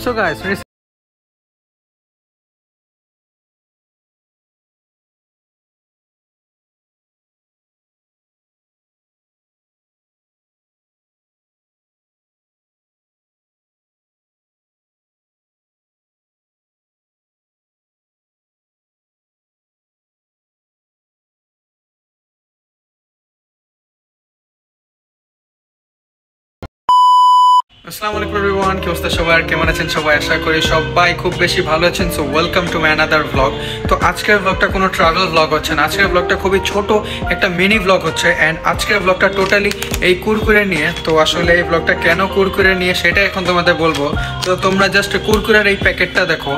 So guys, আসসালামু আলাইকুম everyone, কি অবস্থা সবার, কেমন আছেন সবাই? আশা করি সবাই খুব বেশি ভালো আছেন। So welcome to my another blog. তো আজকের ব্লগটা কোনো ট্রাভেল ব্লগ হচ্ছে না, আজকের ব্লগটা খুবই ছোট একটা মিনি ব্লগ হচ্ছে। অ্যান্ড আজকের ব্লগটা টোটালি এই কুরকুরে নিয়ে। তো আসলে এই ব্লগটা কেন কুরকুরে নিয়ে সেটা এখন তোমাদের বলবো। তো তোমরা জাস্ট কুরকুরের এই প্যাকেটটা দেখো।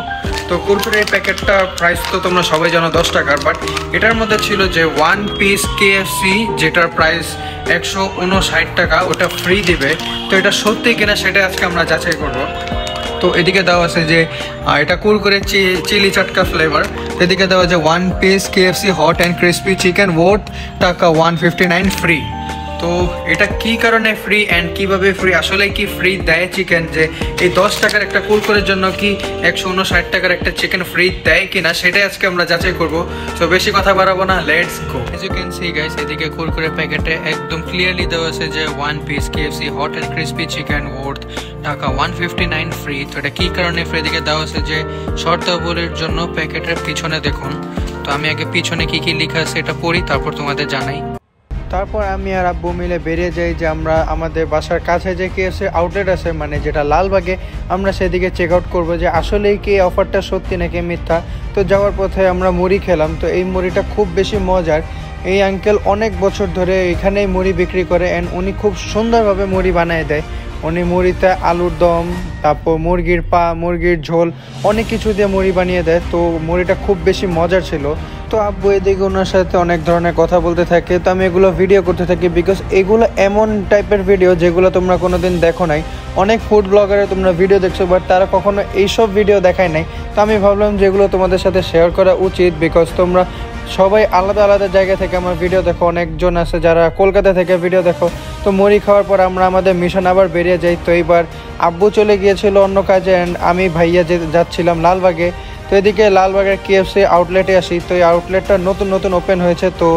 তো কুরকুরের এই প্যাকেটটা প্রাইস তো তোমরা সবাই জানো 10 টাকার, বাট এটার মধ্যে ছিল যে 1 পিস KFC, যেটার প্রাইস 159 টাকা, ওটা ফ্রি দিবে। তো এটা সত্যি কিনা সেটা আজকে আমরা যাচাই করব। তো এদিকে দেওয়া আছে যে এটা কুরকুরে চিলি চাটকা ফ্লেভার। এদিকে দেওয়া আছে 1 piece KFC hot and crispy chicken worth টাকা 159 ফ্রি। তো এটা কি কারণে ফ্রি অ্যান্ড কিভাবে ফ্রি, আসলে কি ফ্রি দেয় চিকেন, যে এই 10 টাকার একটা কুরকুরের জন্য কি 159 টাকার একটা চিকেন ফ্রি দেয় কিনা সেটাই আজকে আমরা যাচাই করব। তো বেশি কথা বাড়াবো না, let's go. As you can see guys, এদিকে কুরকুরে প্যাকেটে একদম ক্লিয়ারলি দেওয়া আছে যে 1 piece KFC hot and crispy chicken worth টাকা 159 ফ্রি। তো এটা কি কারণে ফ্রি দিকে দেওয়া আছে যে শর্তাবলীর জন্য প্যাকেটের পিছনে দেখুন। তো আমি আগে পিছনে কি কি লেখা আছে এটা পড়ি, তারপর তোমাদের জানাই। তারপর আমি আর আব্বু মিলে বেরিয়ে যাই যে আমরা আমাদের বাসার কাছে যে KFC আউটলেট আছে, মানে যেটা লালবাগে, আমরা সেদিকে চেক আউট করবো যে আসলেই কি অফারটা সত্যি নাকি মিথ্যা। তো যাওয়ার পথে আমরা মুড়ি খেলাম। তো এই মুড়িটা খুব বেশি মজার। এই আঙ্কেল অনেক বছর ধরে এখানেই মুড়ি বিক্রি করে অ্যান্ড উনি খুব সুন্দরভাবে মুড়ি বানিয়ে দেয়। উনি মুড়িতে আলুর দম, তারপর মুরগির পা, মুরগির ঝোল, অনেক কিছু দিয়ে মুড়ি বানিয়ে দেয়। তো মুড়িটা খুব বেশি মজার ছিল। তো আব্বু এদিকে ওনার সাথে অনেক ধরনের কথা বলতে থাকে। তো আমি এগুলো ভিডিও করতে থাকি, বিকজ এগুলো এমন টাইপের ভিডিও যেগুলো তোমরা কোনোদিন দেখো নাই। অনেক ফুড ব্লগারে তোমরা ভিডিও দেখছো, বাট তারা কখনো এইসব ভিডিও দেখায় নাই। তো আমি ভাবলাম যেগুলো তোমাদের সাথে শেয়ার করা উচিত, বিকজ তোমরা সবাই আলাদা আলাদা জায়গা থেকে আমার ভিডিও দেখো। অনেকজন আছে যারা কলকাতা থেকে ভিডিও দেখো। তো মুড়ি খাওয়ার পর আমরা আমাদের মিশন আবার বেরিয়ে যাই। তো এইবার আব্বু চলে গিয়েছিল অন্য কাজে অ্যান্ড আমি ভাইয়া যাচ্ছিলাম লালবাগে। তো এদিকে লালবাগের KFC আউটলেটে আসি। তো এই আউটলেটটা নতুন ওপেন হয়েছে। তো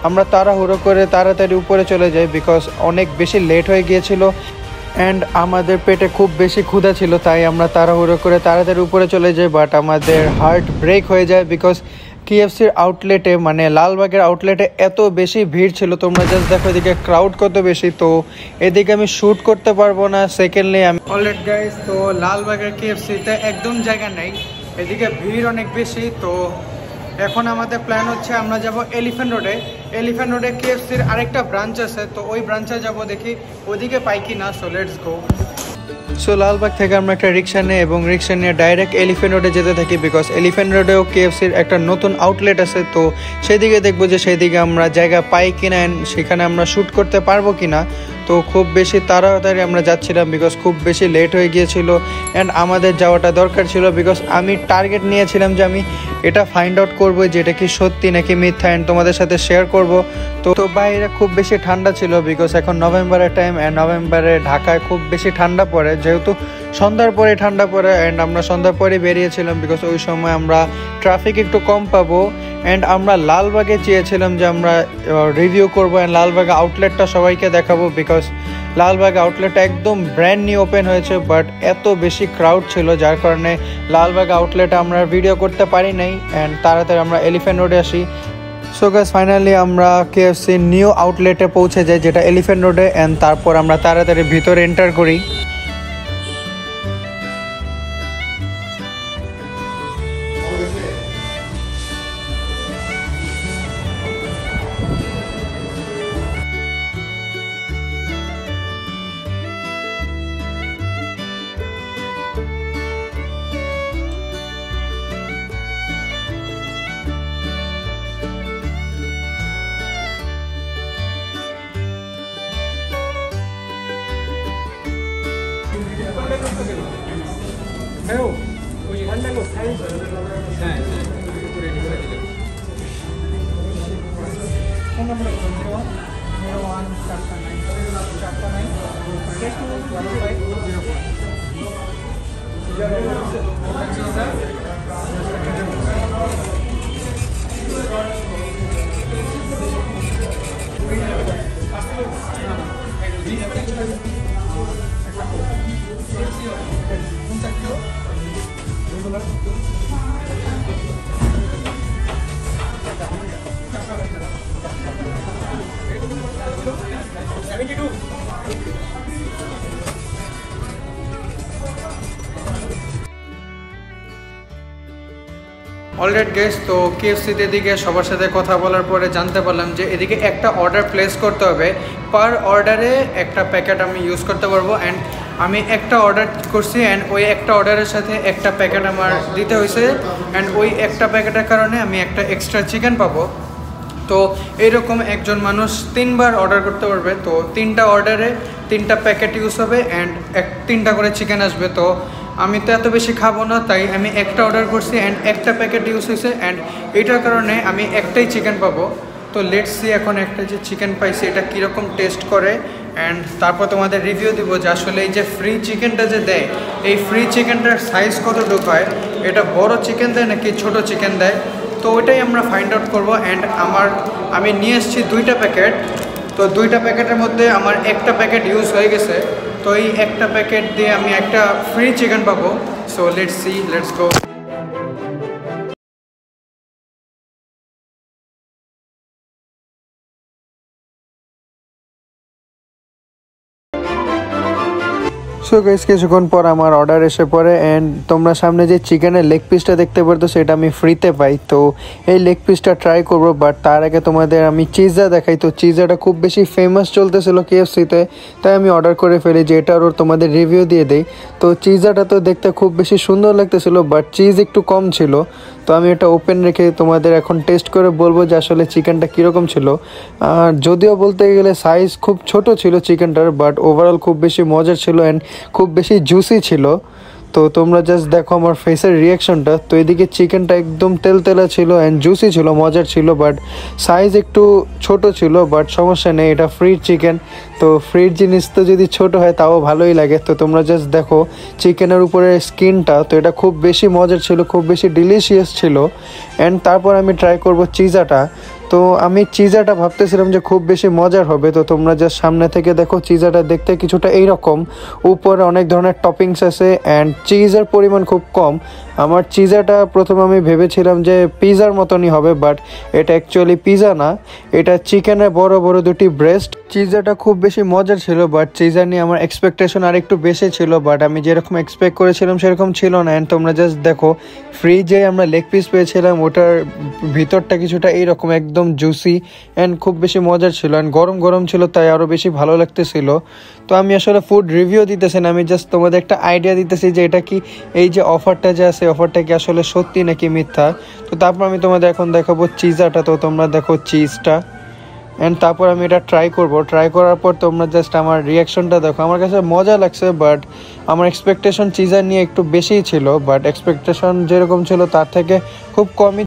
আমরা তাড়াহুড়ো করে তাড়াতাড়ি উপরে চলে যাই, বিকজ অনেক বেশি লেট হয়ে গিয়েছিল অ্যান্ড আমাদের পেটে খুব বেশি ক্ষুধা ছিল। তাই আমরা তাড়াহুড়ো করে তাড়াতাড়ি উপরে চলে যাই, বাট আমাদের হার্ট ব্রেক হয়ে যায়, বিকজ KFCর আউটলেটে, মানে লালবাগের আউটলেটে এত বেশি ভিড় ছিল। তোমরা জাস্ট দেখো এদিকে ক্রাউড কত বেশি। তো এদিকে আমি শ্যুট করতে পারবো না। সেকেন্ডলি আমি অলরেড গাইস, তো লালবাগের KFCতে একদম জায়গা নেই, এদিকে ভিড় অনেক বেশি। তো এখন আমাদের প্ল্যান হচ্ছে আমরা যাব এলিফ্যান্ট রোডে KFCর আরেকটা ব্রাঞ্চ আছে। তো ওই ব্রাঞ্চে যাব, দেখি ওদিকে পাই কি না। So let's go. So Lalbagh থেকে আমরা একটা রিক্সা নিই এবং রিক্সা নিয়ে ডাইরেক্ট এলিফ্যান্ট রোডে যেতে থাকি, বিকজ এলিফ্যান্ট রোডেও KFCর একটা নতুন আউটলেট আছে। তো সেদিকে দেখবো যে সেদিকে আমরা জায়গা পাই কিনা অ্যান্ড সেখানে আমরা শ্যুট করতে পারবো কিনা। তো খুব বেশি তাড়াতাড়ি আমরা যাচ্ছিলাম, বিকজ খুব বেশি লেট হয়ে গিয়েছিল অ্যান্ড আমাদের যাওয়াটা দরকার ছিল, বিকজ আমি টার্গেট নিয়েছিলাম যে আমি এটা ফাইন্ড আউট করবো যে এটা কি সত্যি নাকি মিথ্যা অ্যান্ড তোমাদের সাথে শেয়ার করব। তো বাইরে খুব বেশি ঠান্ডা ছিল, বিকজ এখন নভেম্বরের টাইম অ্যান্ড নভেম্বরে ঢাকায় খুব বেশি ঠান্ডা পড়ে, যেহেতু সন্ধ্যার পরে ঠান্ডা পড়ে অ্যান্ড আমরা সন্ধ্যার পরে বেরিয়েছিলাম, বিকজ ওই সময় আমরা ট্রাফিক একটু কম পাবো। অ্যান্ড আমরা লালবাগে চেয়েছিলাম যে আমরা রিভিউ করবো অ্যান্ড লালবাগ আউটলেটটা সবাইকে দেখাবো, বিকজ লালবাগ আউটলেটটা একদম ব্র্যান্ড নিউ ওপেন হয়েছে, বাট এত বেশি ক্রাউড ছিল যার কারণে লালবাগ আউটলেটে আমরা ভিডিও করতে পারি নাই অ্যান্ড তাড়াতাড়ি আমরা এলিফ্যান্ট রোডে আসি। সো গাইস, ফাইনালি আমরা KFC নিউ আউটলেটে পৌঁছে যাই, যেটা এলিফ্যান্ট রোডে, অ্যান্ড তারপর আমরা তাড়াতাড়ি ভিতরে এন্টার করি। অলরাইট গাইস, তো কেএফসিতে এদিকে সবার সাথে কথা বলার পরে জানতে পারলাম যে এদিকে একটা অর্ডার প্লেস করতে হবে, পার অর্ডারে একটা প্যাকেট আমি ইউজ করতে পারবো। অ্যান্ড আমি একটা অর্ডার করছি অ্যান্ড ওই একটা অর্ডারের সাথে একটা প্যাকেট আমার দিতে হয়েছে, অ্যান্ড ওই একটা প্যাকেটের কারণে আমি একটা এক্সট্রা চিকেন পাবো। তো এইরকম একজন মানুষ 3বার অর্ডার করতে পারবে। তো 3টা অর্ডারে 3টা প্যাকেট ইউজ হবে অ্যান্ড 3টা করে চিকেন আসবে। তো আমি তো এত বেশি খাবো না, তাই আমি একটা অর্ডার করছি অ্যান্ড একটা প্যাকেট ইউজ হয়েছে, অ্যান্ড এটার কারণে আমি একটাই চিকেন পাবো। তো লেটস সি এখন একটা যে চিকেন পাইছি এটা কীরকম টেস্ট করে, অ্যান্ড তারপর তোমাদের রিভিউ দিব যে আসলে এই যে ফ্রি চিকেনটা যে দেয়, এই ফ্রি চিকেনটার সাইজ কতটুকু হয়, এটা বড় চিকেন দেয় নাকি ছোট চিকেন দেয়। তো ওইটাই আমরা ফাইন্ড আউট করবো। অ্যান্ড আমি নিয়ে এসেছি 2টা প্যাকেট। তো 2টা প্যাকেটের মধ্যে আমার একটা প্যাকেট ইউজ হয়ে গেছে। তো এই একটা প্যাকেট দিয়ে আমি একটা ফ্রি চিকেন পাবো। So let's see, let's go. So guys, কিছুক্ষণ পর আমার অর্ডার এসে পড়ে অ্যান্ড তোমরা সামনে যে চিকেনের লেগ পিসটা দেখতে পারতো সেটা আমি ফ্রিতে পাই। তো এই লেগ পিসটা ট্রাই করবো, বাট তার আগে তোমাদের আমি চিজা দেখাই। তো চিজাটা খুব বেশি ফেমাস চলতেছিল কেএফসিতে, তাই আমি অর্ডার করে ফেলি যে এটারও তোমাদের রিভিউ দিয়ে দেই। তো চিজাটা তো দেখতে খুব বেশি সুন্দর লাগতেছিল, বাট চিজ একটু কম ছিল। তো আমি এটা ওপেন রেখে তোমাদের এখন টেস্ট করে বলবো যে আসলে চিকেনটা কীরকম ছিল। আর যদিও বলতে গেলে সাইজ খুব ছোট ছিল চিকেনটার, বাট ওভারঅল খুব বেশি মজার ছিল অ্যান্ড খুব বেশি জুসি ছিল। তো তোমরা জাস্ট দেখো আমার ফেসের রিয়াকশনটা। তো এদিকে চিকেনটা একদম তেলতেলা ছিল অ্যান্ড জুসি ছিল, মজার ছিল, বাট সাইজ একটু ছোট ছিল। বাট সমস্যা নেই, এটা ফ্রি চিকেন। তো ফ্রির জিনিস তো যদি ছোট হয় তাও ভালোই লাগে। তো তোমরা জাস্ট দেখো চিকেনের উপরে স্কিনটা, তো এটা খুব বেশি মজার ছিল, খুব বেশি ডিলিশিয়াস ছিল। অ্যান্ড তারপর আমি ট্রাই করব চিজাটা। তো আমি চিজাটা ভাবতেছিলাম যে খুব বেশি মজার হবে। তো তোমরা জাস্ট সামনে থেকে দেখো চিজাটা দেখতে কিছুটা এইরকম, উপরে অনেক ধরনের টপিংস আছে অ্যান্ড চিজের পরিমাণ খুব কম। আমার চিজাটা প্রথমে আমি ভেবেছিলাম যে পিজার মতনই হবে, বাট এটা অ্যাকচুয়ালি পিজা না, এটা চিকেনের বড় বড় 2টি ব্রেস্ট। চিজাটা খুব বেশি মজার ছিল, বাট চিজা নিয়ে আমার এক্সপেকটেশন আর একটু বেশি ছিল, বাট আমি যেরকম এক্সপেক্ট করেছিলাম সেরকম ছিল না। অ্যান্ড তোমরা জাস্ট দেখো ফ্রিজে আমরা লেগ পিস পেয়েছিলাম, ওটার ভিতরটা কিছুটা এইরকম একদম জুসি অ্যান্ড খুব বেশি মজার ছিল, অ্যান্ড গরম গরম ছিল, তাই আরও বেশি ভালো লাগতেছিল। তো আমি আসলে ফুড রিভিউ দিতেছি না, আমি জাস্ট তোমাদের একটা আইডিয়া দিতেছি যে এটা কি, এই যে অফারটা যে আছে, অফারটা কি আসলে সত্যি নাকি মিথ্যা। তো তারপর আমি তোমাদের এখন দেখাবো চিজাটা। তো তোমরা দেখো চিজটা, অ্যান্ড তারপর আমি এটা ট্রাই করব। ট্রাই করার পর তোমরা জাস্ট আমার রিয়াকশনটা দেখো। আমার কাছে মজা লাগছে, বাট আমার এক্সপেকটেশন চিজার নিয়ে একটু বেশিই ছিল, বাট এক্সপেকটেশন যেরকম ছিল তার থেকে খুব কমই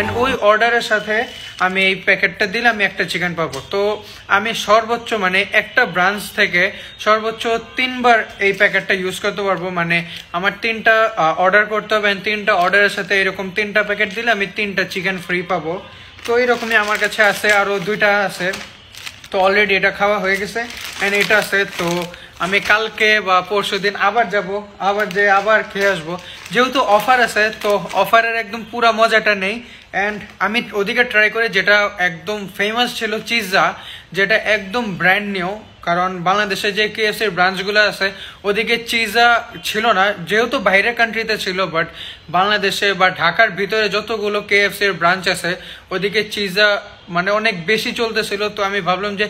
অ্যান্ড ওই অর্ডারের সাথে আমি এই প্যাকেটটা দিলে আমি একটা চিকেন পাবো। তো আমি সর্বোচ্চ মানে একটা ব্রাঞ্চ থেকে সর্বোচ্চ 3বার এই প্যাকেটটা ইউজ করতে পারবো। মানে আমার 3টা অর্ডার করতে হবে, 3টা অর্ডারের সাথে এরকম 3টা প্যাকেট দিলে আমি 3টা চিকেন ফ্রি পাবো। তো এইরকমই আমার কাছে আছে, আরও 2টা আছে। তো অলরেডি এটা খাওয়া হয়ে গেছে অ্যান্ড এটা আছে। তো আমি কালকে বা পরশু দিন আবার যাব, আবার খেয়ে আসবো, যেহেতু অফার আছে। তো অফারের একদম পুরা মজাটা নেই। অ্যান্ড আমি ওদিকে ট্রাই করে যেটা একদম ফেমাস ছিল চিজা, যেটা একদম ব্র্যান্ড নিউ, কারণ বাংলাদেশে যে কেএফসির ব্রাঞ্চগুলো আছে ওদিকে চিজা ছিল না, যেহেতু বাইরের কান্ট্রিতে ছিল। বাট বাংলাদেশে বা ঢাকার ভিতরে যতগুলো কেএফসির ব্রাঞ্চ আছে ওদিকে চিজা মানে অনেক বেশি চলতেছিল। তো আমি ভাবলাম যে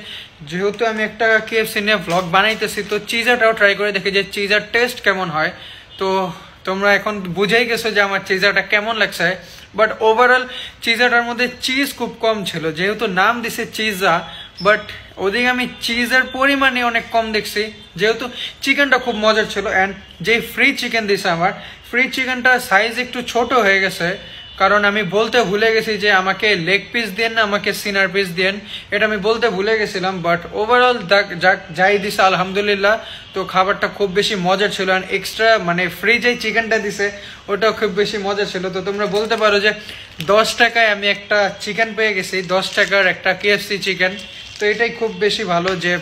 যেহেতু আমি একটা কেএফসি নিয়ে ভ্লগ বানাইতেছি, তো চিজাটাও ট্রাই করে দেখি যে চিজার টেস্ট কেমন হয়। তো তোমরা এখন বুঝেই গেছো যে আমার চিজাটা কেমন লাগছে। বাট ওভারঅল চিজাটার মধ্যে চিজ খুব কম ছিল, যেহেতু নাম দিছে চিজা। বাট ওদিকে আমি চিজের পরিমাণে অনেক কম দেখছি, যেহেতু চিকেনটা খুব মজার ছিল। অ্যান্ড যে ফ্রি চিকেন দিছে আমার, ফ্রি চিকেনটা সাইজ একটু ছোট হয়ে গেছে, কারণ আমি বলতে ভুলে গেছি যে আমাকে লেগ পিস দেন না আমাকে সিনার পিস দেন, এটা আমি বলতে ভুলে গেছিলাম। বাট ওভারঅল যাই দিছে আলহামদুলিল্লাহ। তো খাবারটা খুব বেশি মজার ছিল। অ্যান্ড এক্সট্রা মানে ফ্রি যে চিকেনটা দিছে ওটাও খুব বেশি মজার ছিল। তো তোমরা বলতে পারো যে 10 টাকায় আমি একটা চিকেন পেয়ে গেছি, 10 টাকার একটা কেএফসি চিকেন। তো এটাই খুব বেশি ভালো, যে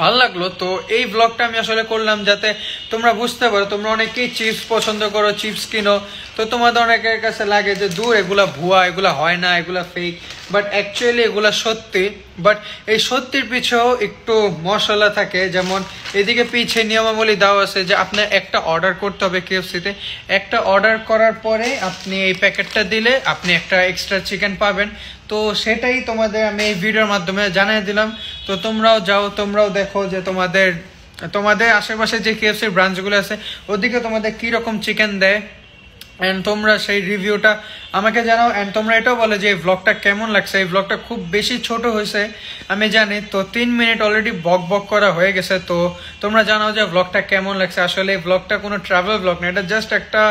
ভালো লাগলো। তো এই ব্লগটা আমি আসলে করলাম যাতে তোমরা বুঝতে পারো, তোমরা অনেকেই চিপস পছন্দ করো, চিপস কিনো। তো তোমাদের অনেকের কাছে লাগে যে দূর এগুলা ভুয়া, এগুলা হয় না, এগুলা ফেক। বাট অ্যাকচুয়ালি এগুলা সত্যি। বাট এই সত্যির পিছেও একটু মশলা থাকে, যেমন এদিকে পিছে নিয়মাবলী দেওয়া আছে যে আপনার একটা অর্ডার করতে হবে কেএফসিতে, একটা অর্ডার করার পরে আপনি এই প্যাকেটটা দিলে আপনি একটা এক্সট্রা চিকেন পাবেন। তো সেটাই তোমাদের আমি এই ভিডিওর মাধ্যমে জানিয়ে দিলাম। তো তোমরাও যাও, তোমরাও দেখো যে তোমাদের আশেপাশে যে কেএফসির ব্রাঞ্চগুলো আছে ওদিকে তোমাদের কীরকম চিকেন দেয়। অ্যান্ড তোমরা সেই রিভিউটা আমাকে জানাও। অ্যান্ড তোমরা এটাও বলো যে এই ভ্লগটা কেমন লাগছে। এই ভ্লগটা খুব বেশি ছোট হয়েছে আমি জানি, তো 3 মিনিট অলরেডি বক করা হয়ে গেছে। তো তোমরা জানাও যে ভ্লগটা কেমন লাগছে। আসলে এই ভ্লগটা কোনো ট্রাভেল ভ্লগ না, এটা জাস্ট একটা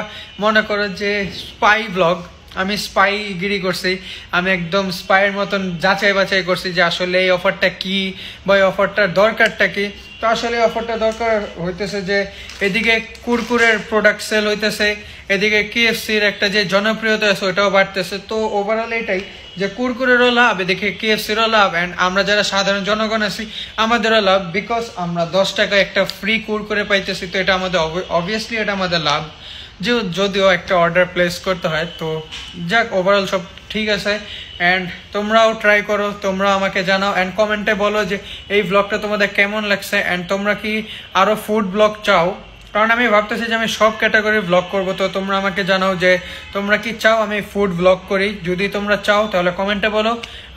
মনে করো যে স্পাই ভ্লগ। আমি স্পাইগিরি করছি, আমি একদম স্পাইয়ের মতন যাচাই বাছাই করছি যে আসলে এই অফারটা কি বা এই অফারটার দরকারটা কি। তো আসলে অফারটা দরকার হইতেছে যে এদিকে কুরকুরের প্রোডাক্ট সেল হইতেছে, এদিকে কেএফসির একটা যে জনপ্রিয়তা আছে ওটাও বাড়তেছে। তো ওভারঅল এটাই যে কুরকুরেরও লাভ, এদিকে কেএফসিরও লাভ, অ্যান্ড আমরা যারা সাধারণ জনগণ আছি আমাদেরও লাভ, বিকজ আমরা 10 টাকায় একটা ফ্রি কুরকুরে পাইতেছি। তো এটা আমাদের অবভিয়াসলি এটা আমাদের লাভ, যে যদিও একটা অর্ডার প্লেস করতে হয়। তো যাক, ওভারঅল সব ঠিক আছে। অ্যান্ড তোমরাও ট্রাই করো, তোমরাও আমাকে জানাও অ্যান্ড কমেন্টে বলো যে এই ব্লগটা তোমাদের কেমন লাগছে। অ্যান্ড তোমরা কি আরও ফুড ব্লগ চাও, কারণ আমি ভাবতেছি যে আমি সব ক্যাটাগরি ব্লগ করবো। তো তোমরা আমাকে জানাও যে তোমরা কি চাও আমি ফুড ব্লগ করি। যদি তোমরা চাও তাহলে কমেন্টে বলো,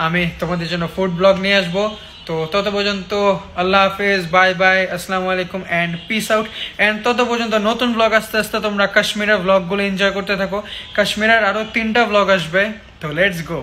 আমি তোমাদের জন্য ফুড ব্লগ নিয়ে আসবো। তো তত পর্যন্ত আল্লাহ হাফেজ, বাই বাই, আসসালামু আলাইকুম অ্যান্ড পিস আউট। অ্যান্ড তত পর্যন্ত নতুন ব্লগ আস্তে আস্তে তোমরা কাশ্মীরের ব্লগগুলো এনজয় করতে থাকো। কাশ্মীরের আরও 3টা ব্লগ আসবে, তো লেটস গো।